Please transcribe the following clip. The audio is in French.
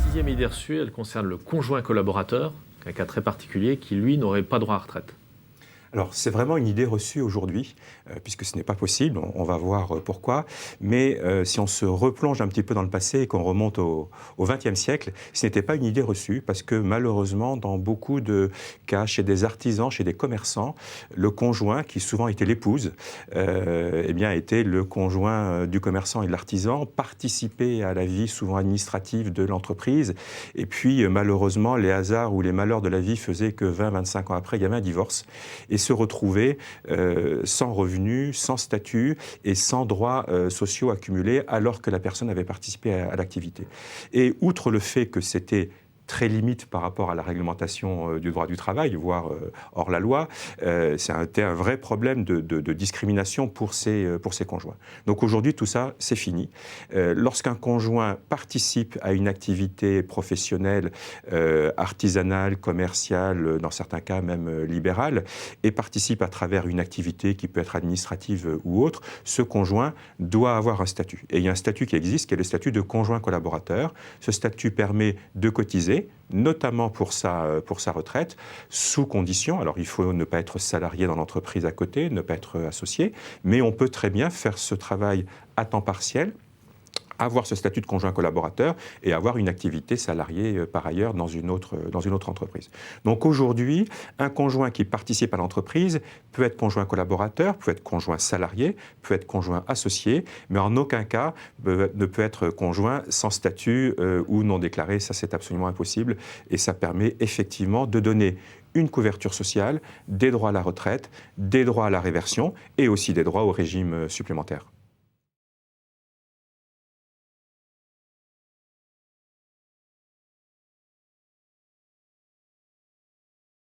Sixième idée reçue, elle concerne le conjoint collaborateur, un cas très particulier, qui lui n'aurait pas droit à retraite. Alors, c'est vraiment une idée reçue aujourd'hui, puisque ce n'est pas possible, on va voir pourquoi. Mais si on se replonge un petit peu dans le passé et qu'on remonte au XXe siècle, ce n'était pas une idée reçue, parce que malheureusement, dans beaucoup de cas, chez des artisans, chez des commerçants, le conjoint, qui souvent était l'épouse, eh bien, était le conjoint du commerçant et de l'artisan, participait à la vie souvent administrative de l'entreprise. Et puis, malheureusement, les hasards ou les malheurs de la vie faisaient que 20-25 ans après, il y avait un divorce. Et se retrouver sans revenus, sans statut et sans droits sociaux accumulés alors que la personne avait participé à l'activité. Et outre le fait que c'était très limite par rapport à la réglementation du droit du travail, voire hors la loi, c'était un vrai problème de discrimination pour ces conjoints. Donc aujourd'hui, tout ça, c'est fini. Lorsqu'un conjoint participe à une activité professionnelle, artisanale, commerciale, dans certains cas même libérale, et participe à travers une activité qui peut être administrative ou autre, ce conjoint doit avoir un statut. Et il y a un statut qui existe, qui est le statut de conjoint collaborateur. Ce statut permet de cotiser, notamment pour sa retraite, sous condition. Alors, il faut ne pas être salarié dans l'entreprise à côté, ne pas être associé, mais on peut très bien faire ce travail à temps partiel, avoir ce statut de conjoint collaborateur et avoir une activité salariée par ailleurs dans une autre entreprise. Donc aujourd'hui, un conjoint qui participe à l'entreprise peut être conjoint collaborateur, peut être conjoint salarié, peut être conjoint associé, mais en aucun cas ne peut être conjoint sans statut ou non déclaré. Ça, c'est absolument impossible et ça permet effectivement de donner une couverture sociale, des droits à la retraite, des droits à la réversion et aussi des droits au régime supplémentaire.